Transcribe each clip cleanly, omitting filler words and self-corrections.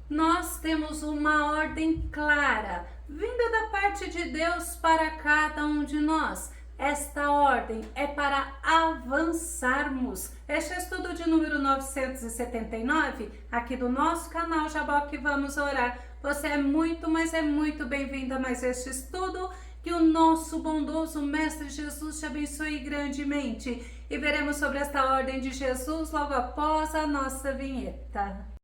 nós temos uma ordem clara, vinda da parte de Deus para cada um de nós. Esta ordem é para avançarmos. Este é o estudo de número 979, aqui do nosso canal Jaboque Vamos Orar. Você é muito, mas é muito bem-vindo a mais este estudo. Que o nosso bondoso Mestre Jesus te abençoe grandemente. E veremos sobre esta ordem de Jesus logo após a nossa vinheta.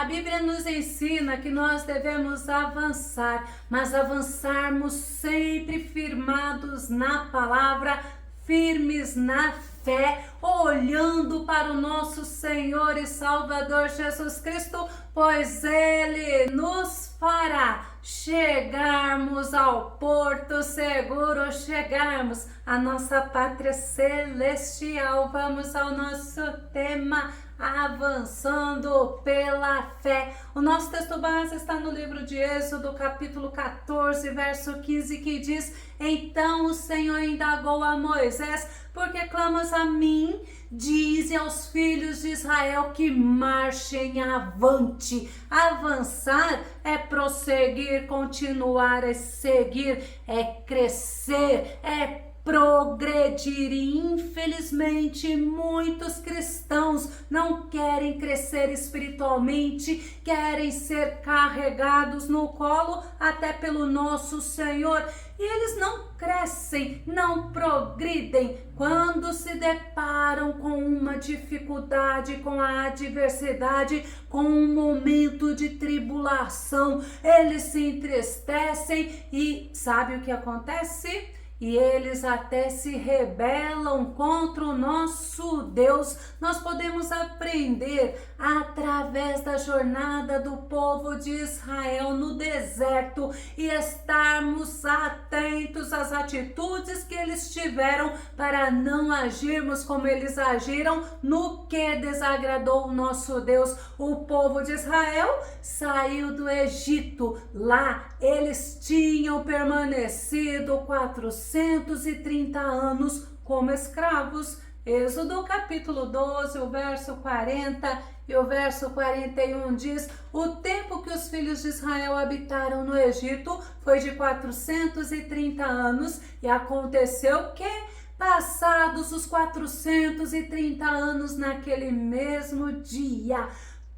A Bíblia nos ensina que nós devemos avançar, mas avançarmos sempre firmados na palavra, firmes na fé, olhando para o nosso Senhor e Salvador Jesus Cristo, pois Ele nos fará chegarmos ao porto seguro, chegarmos à nossa pátria celestial. Vamos ao nosso tema, avançando pela fé. O nosso texto base está no livro de Êxodo, capítulo 14, verso 15, que diz: Então o Senhor indagou a Moisés: Por que clamas a mim? Dize aos filhos de Israel que marchem avante. Avançar é prosseguir, continuar, é seguir, é crescer, é progredir. E infelizmente muitos cristãos não querem crescer espiritualmente, querem ser carregados no colo até pelo nosso Senhor, e eles não crescem, não progridem quando se deparam com uma dificuldade, com a adversidade, com um momento de tribulação. Eles se entristecem e sabe o que acontece? E eles até se rebelam contra o nosso Deus. Nós podemos aprender através da jornada do povo de Israel no deserto e estarmos atentos às atitudes que eles tiveram para não agirmos como eles agiram no que desagradou o nosso Deus. O povo de Israel saiu do Egito. Lá eles tinham permanecido 430 anos como escravos. Êxodo capítulo 12, o verso 40 e o verso 41 diz: O tempo que os filhos de Israel habitaram no Egito foi de 430 anos, e aconteceu que, passados os 430 anos, naquele mesmo dia,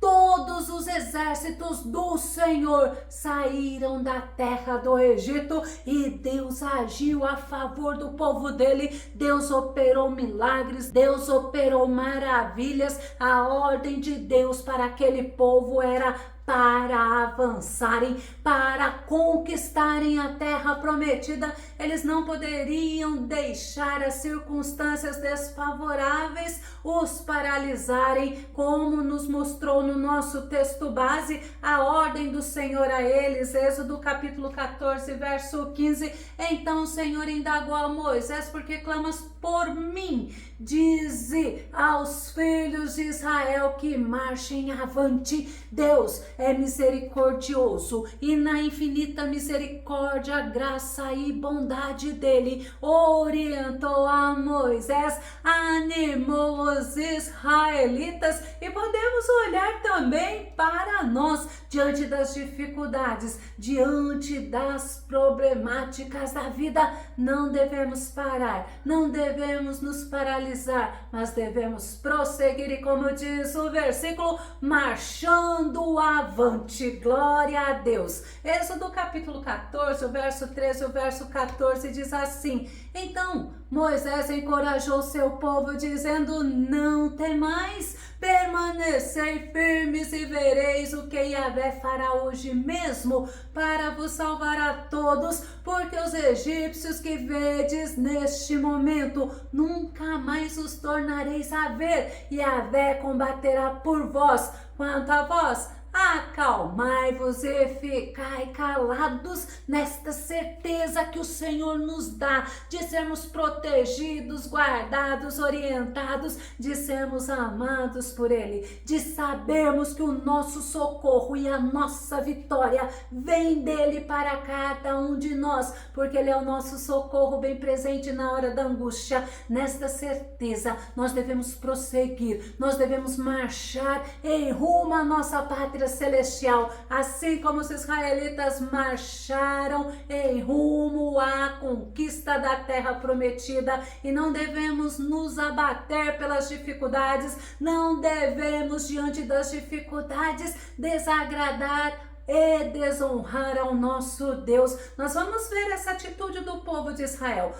todos os exércitos do Senhor saíram da terra do Egito e Deus agiu a favor do povo dele. Deus operou milagres, Deus operou maravilhas. A ordem de Deus para aquele povo era para avançarem, para conquistarem a terra prometida. Eles não poderiam deixar as circunstâncias desfavoráveis os paralisarem, como nos mostrou no nosso texto base a ordem do Senhor a eles. Êxodo capítulo 14, verso 15. Então o Senhor indagou a Moisés: Por que clamas por mim? Dize aos filhos de Israel que marchem avante. Deus é misericordioso e na infinita misericórdia, graça e bondade dele orientou a Moisés, animou os israelitas, e podemos olhar também para nós diante das dificuldades, diante das problemáticas da vida. Não devemos parar, não devemos nos paralisar, mas devemos prosseguir e, como diz o versículo, marchando avante. Glória a Deus. Êxodo capítulo 14, o verso 13 e o verso 14 diz assim: Então Moisés encorajou seu povo, dizendo: Não temais, permanecei firmes e vereis o que Yahvé fará hoje mesmo para vos salvar a todos, porque os egípcios que vedes neste momento nunca mais os tornareis a ver. Yahvé combaterá por vós. Quanto a vós, acalmai-vos e ficai calados nesta certeza que o Senhor nos dá de sermos protegidos, guardados, orientados, de sermos amados por Ele, de sabermos que o nosso socorro e a nossa vitória vem dele para cada um de nós, porque Ele é o nosso socorro bem presente na hora da angústia. Nesta certeza, nós devemos prosseguir, nós devemos marchar em rumo à nossa pátria celestial, assim como os israelitas marcharam em rumo à conquista da terra prometida. E não devemos nos abater pelas dificuldades, não devemos, diante das dificuldades, desagradar e desonrar ao nosso Deus. Nós vamos ver essa atitude do povo de Israel.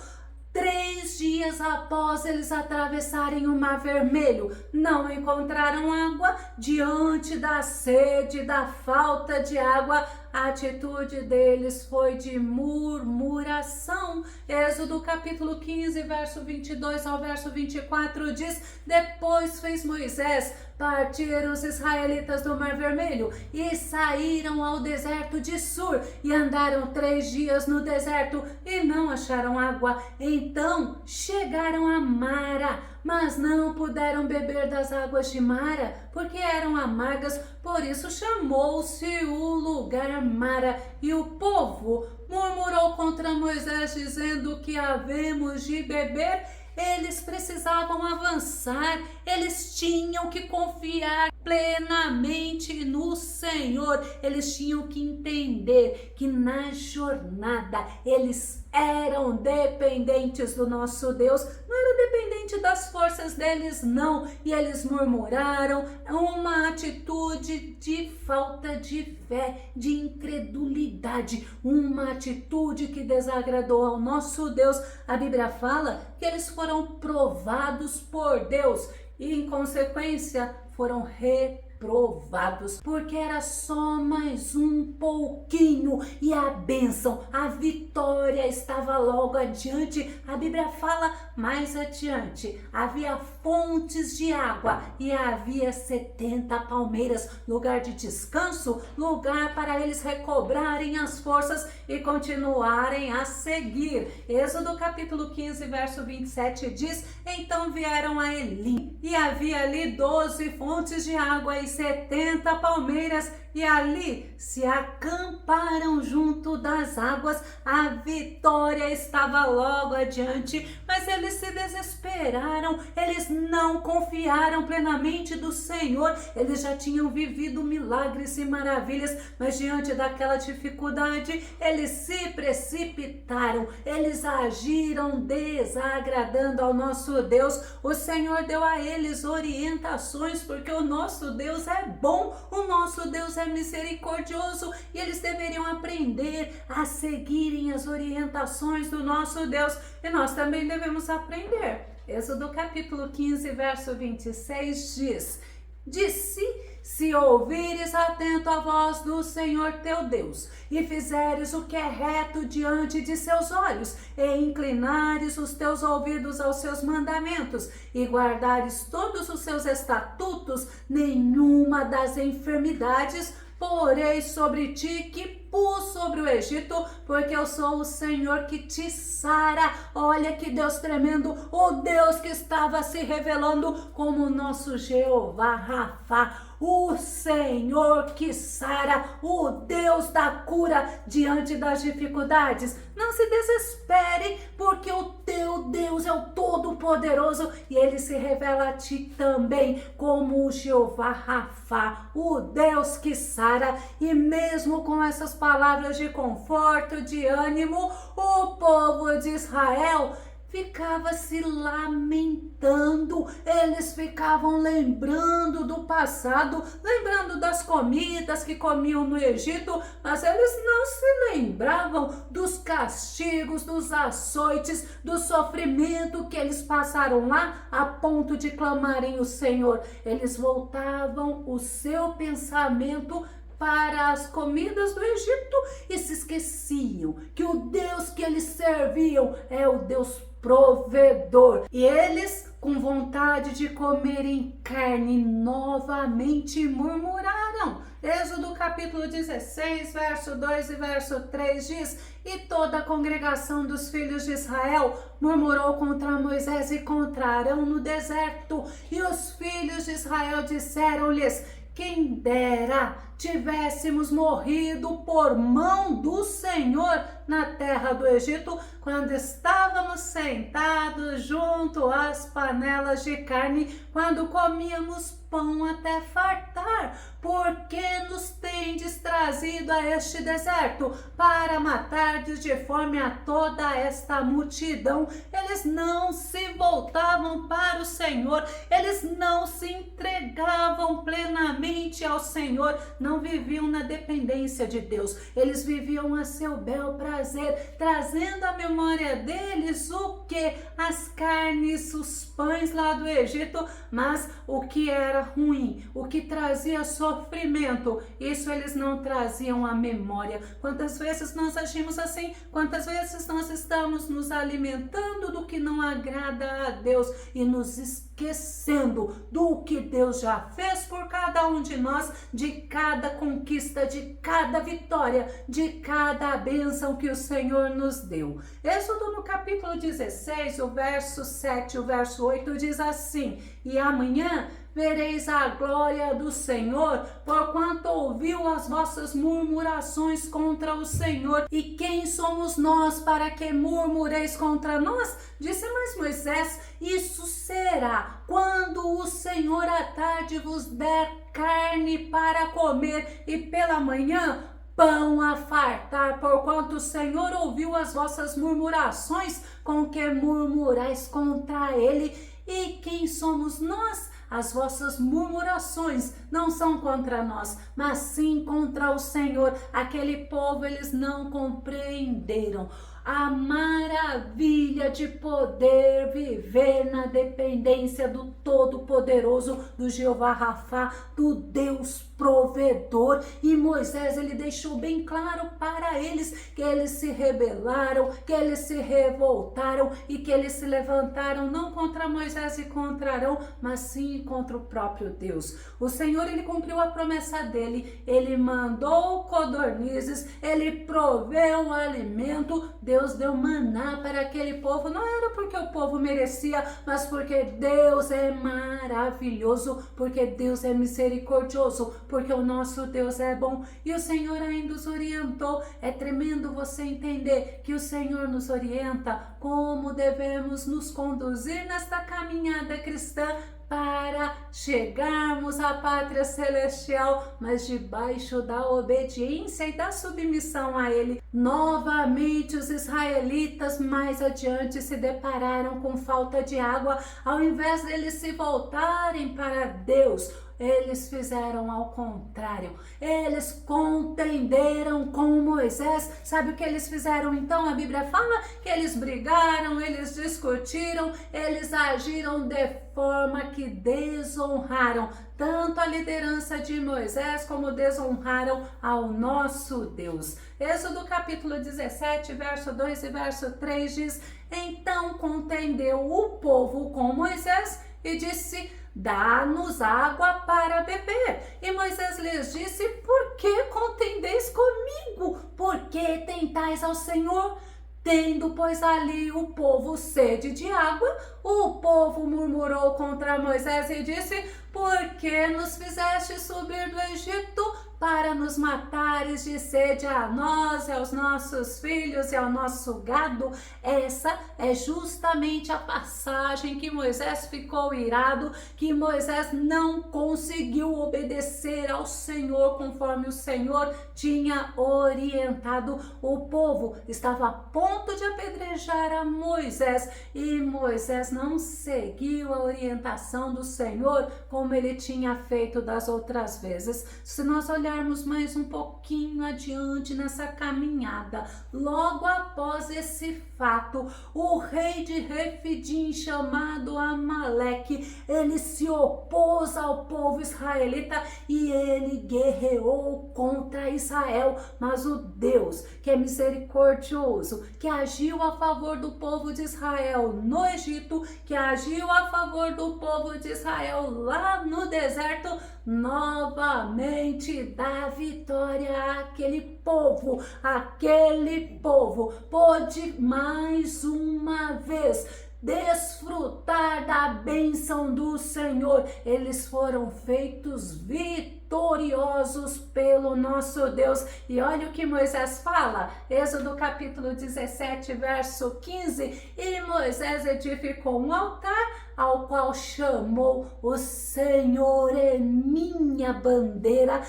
3 dias após eles atravessarem o Mar Vermelho, não encontraram água. Diante da sede, da falta de água, a atitude deles foi de murmuração. Êxodo capítulo 15, verso 22 ao verso 24 diz: depois fez Moisés partir os israelitas do Mar Vermelho e saíram ao deserto de Sur e andaram 3 dias no deserto e não acharam água. Então chegaram a Mara, mas não puderam beber das águas de Mara, porque eram amargas, por isso chamou-se o lugar Mara. E o povo murmurou contra Moisés, dizendo: que havemos de beber? Eles precisavam avançar, eles tinham que confiar plenamente no Senhor, eles tinham que entender que na jornada eles eram dependentes do nosso Deus, não era dependente das forças deles, não. E eles murmuraram, uma atitude de falta de fé, de incredulidade, uma atitude que desagradou ao nosso Deus. A Bíblia fala que eles foram provados por Deus e, em consequência, foram reprovados, porque era só mais um pouquinho e a bênção, a vitória estava logo adiante. A Bíblia fala mais adiante: havia fontes de água e havia 70 palmeiras, lugar de descanso, lugar para eles recobrarem as forças e continuarem a seguir. Êxodo capítulo 15, verso 27 diz: então vieram a Elim e havia ali 12 fontes de água e 70 palmeiras, e ali se acamparam junto das águas. A vitória estava logo adiante, mas eles se desesperaram, eles não confiaram plenamente do Senhor. Eles já tinham vivido milagres e maravilhas, mas diante daquela dificuldade, eles se precipitaram, eles agiram desagradando ao nosso Deus. O Senhor deu a eles orientações, porque o nosso Deus é bom, o nosso Deus é misericordioso, e eles deveriam aprender a seguirem as orientações do nosso Deus, e nós também devemos aprender. Êxodo capítulo 15, verso 26 diz: se ouvires atento a voz do Senhor teu Deus, e fizeres o que é reto diante de seus olhos, e inclinares os teus ouvidos aos seus mandamentos, e guardares todos os seus estatutos, nenhuma das enfermidades porei sobre ti que pus sobre o Egito, porque eu sou o Senhor que te sara. Olha que Deus tremendo, o Deus que estava se revelando como o nosso Jeová Rafa, o Senhor que sara, o Deus da cura diante das dificuldades. Não se desespere, porque o teu Deus é o Todo-Poderoso e Ele se revela a ti também como o Jeová Rafa, o Deus que sara. E mesmo com essas palavras de conforto, de ânimo, o povo de Israel ficava se lamentando, eles ficavam lembrando do passado, lembrando das comidas que comiam no Egito, mas eles não se lembravam dos castigos, dos açoites, do sofrimento que eles passaram lá a ponto de clamarem o Senhor. Eles voltavam o seu pensamento para as comidas do Egito e se esqueciam que o Deus que eles serviam é o Deus provedor. E eles, com vontade de comerem carne, novamente murmuraram. Êxodo capítulo 16, verso 2 e verso 3 diz: E toda a congregação dos filhos de Israel murmurou contra Moisés e contra Arão no deserto. E os filhos de Israel disseram-lhes: Quem dera tivéssemos morrido por mão do Senhor na terra do Egito, quando estávamos sentados junto às panelas de carne, quando comíamos pão até fartar. Por que nos tendes trazido a este deserto para matardes de fome a toda esta multidão? Eles não se voltavam para o Senhor, eles não se entregavam plenamente ao Senhor, não viviam na dependência de Deus, eles viviam a seu bel prazer, trazendo à memória deles o que? As carnes, os pães lá do Egito, mas o que era ruim, o que trazia sofrimento, isso eles não traziam à memória. Quantas vezes nós agimos assim? Quantas vezes nós estamos nos alimentando do que não agrada a Deus e nos esquecendo do que Deus já fez por cada um de nós, de cada conquista, de cada vitória, de cada bênção que o Senhor nos deu. Êxodo no capítulo 16, o verso 7, o verso 8 diz assim: E amanhã vereis a glória do Senhor, porquanto ouviu as vossas murmurações contra o Senhor. E quem somos nós para que murmureis contra nós? Disse mais Moisés: Isso será quando o Senhor à tarde vos der carne para comer, e pela manhã pão a fartar, porquanto o Senhor ouviu as vossas murmurações com que murmurais contra ele. E quem somos nós? As vossas murmurações não são contra nós, mas sim contra o Senhor. Aquele povo, eles não compreenderam a maravilha de poder viver na dependência do Todo-Poderoso, do Jeová Rafá, do Deus provedor. E Moisés, ele deixou bem claro para eles que eles se rebelaram, que eles se revoltaram e que eles se levantaram não contra Moisés e contra Arão, mas sim contra o próprio Deus. O Senhor, ele cumpriu a promessa dele, ele mandou codornizes, ele proveu o alimento. Deus deu maná para aquele povo, não era porque o povo merecia, mas porque Deus é maravilhoso, porque Deus é misericordioso, porque o nosso Deus é bom. E o Senhor ainda os orientou. É tremendo você entender que o Senhor nos orienta como devemos nos conduzir nesta caminhada cristã para chegarmos à pátria celestial, mas debaixo da obediência e da submissão a Ele. Novamente os israelitas mais adiante se depararam com falta de água. Ao invés deles se voltarem para Deus, eles fizeram ao contrário. Eles contenderam com Moisés. Sabe o que eles fizeram então? A Bíblia fala que eles brigaram, eles discutiram, eles agiram de forma que desonraram tanto a liderança de Moisés como desonraram ao nosso Deus. Êxodo capítulo 17, verso 2 e verso 3 diz: Então contendeu o povo com Moisés e disse: Dá-nos água para beber. E Moisés lhes disse: Por que contendeis comigo? Por que tentais ao Senhor? Tendo, pois, ali o povo sede de água, o povo murmurou contra Moisés e disse: Por que nos fizeste subir do Egito para nos matares de sede a nós, e aos nossos filhos e ao nosso gado? Essa é justamente a passagem que Moisés ficou irado, que Moisés não conseguiu obedecer ao Senhor conforme o Senhor tinha orientado. O povo estava a ponto de apedrejar a Moisés e Moisés não seguiu a orientação do Senhor como ele tinha feito das outras vezes. Se nós olharmos mais um pouquinho adiante nessa caminhada, logo após esse fato, o rei de Refidim, chamado Amaleque, ele se opôs ao povo israelita e ele guerreou contra Israel. Mas o Deus que é misericordioso, que agiu a favor do povo de Israel no Egito, que agiu a favor do povo de Israel lá no deserto, novamente dar vitória àquele povo. Aquele povo pôde mais uma vez desfrutar da bênção do Senhor. Eles foram feitos vitoriosos pelo nosso Deus. E olha o que Moisés fala, Êxodo capítulo 17, verso 15. E Moisés edificou um altar, ao qual chamou: o Senhor é minha bandeira.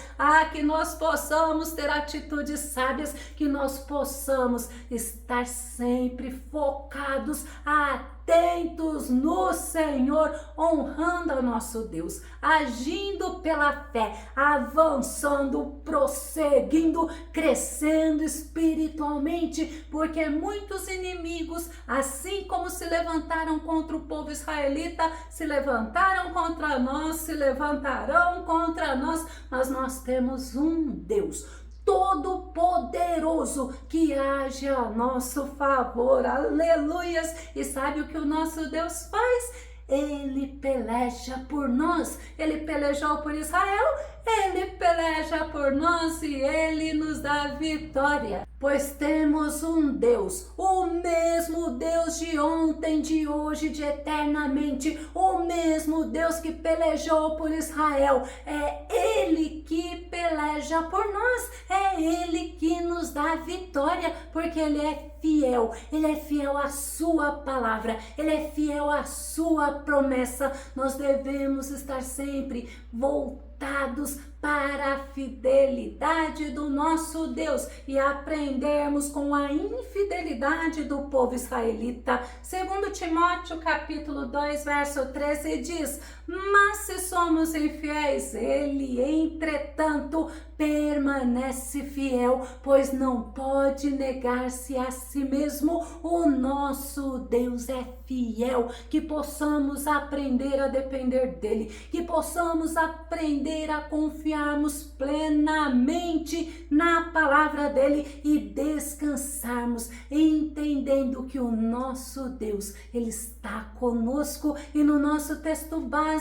Que nós possamos ter atitudes sábias, que nós possamos estar sempre focados, atentos no Senhor, honrando ao nosso Deus, agindo pela fé, avançando, prosseguindo, crescendo espiritualmente, porque muitos inimigos, assim como se levantaram contra o povo israelita, se levantaram contra nós, se levantarão contra nós, mas nós temos um Deus todo-poderoso que age a nosso favor. Aleluias! E sabe o que o nosso Deus faz? Ele peleja por nós. Ele pelejou por Israel, ele peleja por nós e ele nos dá vitória. Pois temos um Deus, o mesmo Deus de ontem, de hoje, de eternamente, o mesmo Deus que pelejou por Israel. É Ele que peleja por nós, é Ele que nos dá vitória, porque Ele é fiel à sua palavra, Ele é fiel à sua promessa. Nós devemos estar sempre voltados para a fidelidade do nosso Deus e aprendermos com a infidelidade do povo israelita. Segundo Timóteo capítulo 2, verso 13 diz: mas se somos infiéis, ele entretanto permanece fiel, pois não pode negar-se a si mesmo. O nosso Deus é fiel. Que possamos aprender a depender dele, que possamos aprender a confiarmos plenamente na palavra dele e descansarmos, entendendo que o nosso Deus, ele está conosco. E no nosso texto base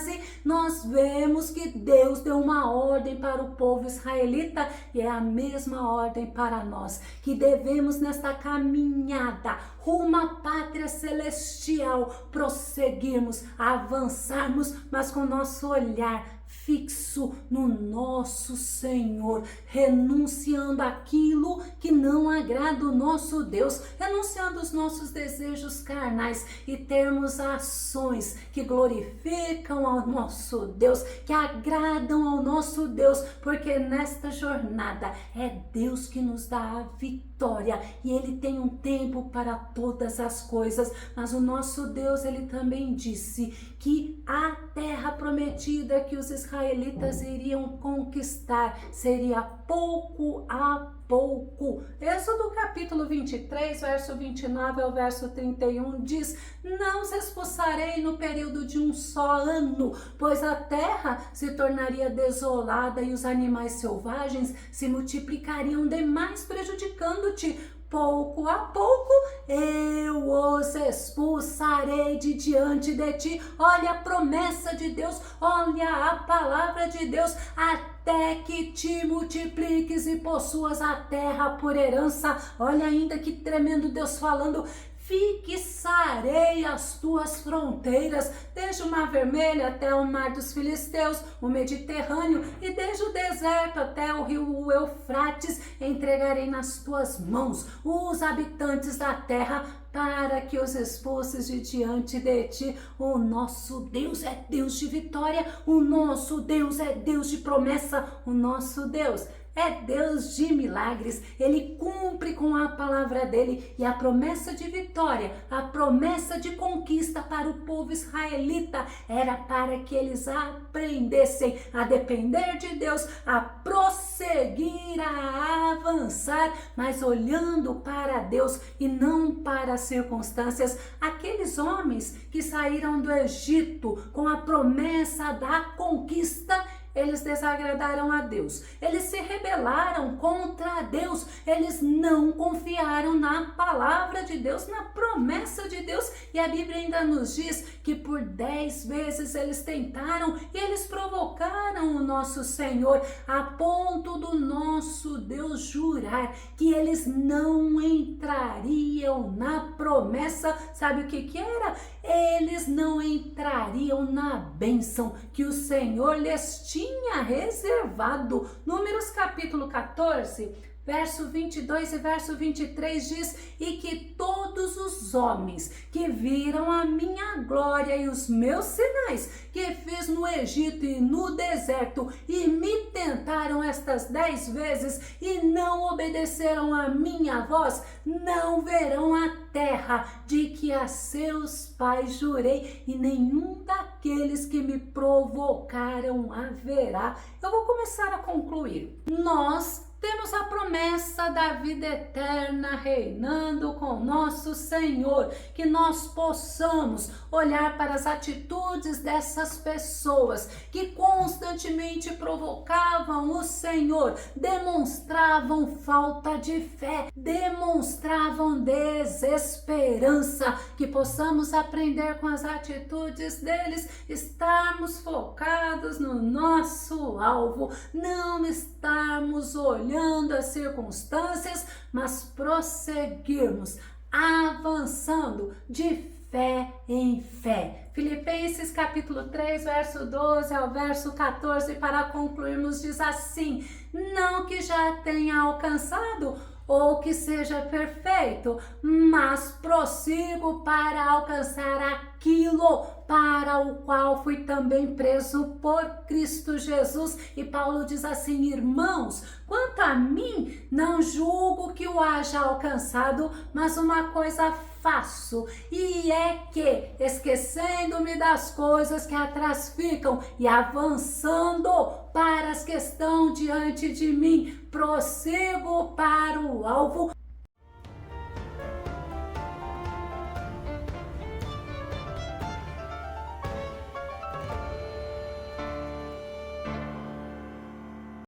nós vemos que Deus deu uma ordem para o povo israelita e é a mesma ordem para nós, que devemos nesta caminhada rumo à pátria celestial prosseguirmos, avançarmos, mas com nosso olhar fixo no nosso Senhor, renunciando aquilo que não agrada o nosso Deus, renunciando os nossos desejos carnais e termos ações que glorificam ao nosso Deus, que agradam ao nosso Deus, porque nesta jornada é Deus que nos dá a vitória e Ele tem um tempo para todas as coisas. Mas o nosso Deus, Ele também disse que a terra prometida que os israelitas iriam conquistar seria pouco a pouco. Êxodo capítulo 23, verso 29 ao verso 31 diz: não os expulsarei no período de um só ano, pois a terra se tornaria desolada e os animais selvagens se multiplicariam demais, prejudicando-te. Pouco a pouco eu os expulsarei de diante de ti. Olha a promessa de Deus, olha a palavra de Deus, até que te multipliques e possuas a terra por herança. Olha ainda que tremendo Deus falando: fixarei as tuas fronteiras, desde o Mar Vermelho até o Mar dos Filisteus, o Mediterrâneo, e desde o deserto até o rio Eufrates, entregarei nas tuas mãos os habitantes da terra, para que os expulses de diante de ti. O nosso Deus é Deus de vitória, o nosso Deus é Deus de promessa, o nosso Deus é Deus de milagres. Ele cumpre com a palavra dele, e a promessa de vitória, a promessa de conquista para o povo israelita era para que eles aprendessem a depender de Deus, a prosseguir, a avançar, mas olhando para Deus e não para as circunstâncias. Aqueles homens que saíram do Egito com a promessa da conquista, eles desagradaram a Deus, eles se rebelaram contra Deus, eles não confiaram na palavra de Deus, na promessa de Deus, e a Bíblia ainda nos diz que por 10 vezes eles tentaram e eles provocaram o nosso Senhor, a ponto do nosso Deus jurar que eles não entrariam na promessa. Sabe o que era? Eles não entrariam na bênção que o Senhor lhes tinha reservado. Números capítulo 14, verso 22 e verso 23 diz: e que todos os homens que viram a minha glória e os meus sinais que fiz no Egito e no deserto e me tentaram estas 10 vezes e não obedeceram a minha voz, não verão a terra de que a seus pais jurei, e nenhum daqueles que me provocaram haverá. Eu vou começar a concluir. Nós temos a promessa da vida eterna reinando com nosso Senhor, que nós possamos olhar para as atitudes dessas pessoas que constantemente provocavam o Senhor, demonstravam falta de fé, demonstravam desesperança, que possamos aprender com as atitudes deles, estarmos focados no nosso alvo, não estarmos olhando as circunstâncias, mas prosseguirmos, avançando de fé em fé. Filipenses capítulo 3, verso 12 ao verso 14, para concluirmos, diz assim: não que já tenha alcançado ou que seja perfeito, mas prossigo para alcançar aquilo para o qual fui também preso por Cristo Jesus. E Paulo diz assim: irmãos, quanto a mim, não julgo que o haja alcançado, mas uma coisa faço, e é que, esquecendo-me das coisas que atrás ficam e avançando para as que estão diante de mim, prossigo para o alvo,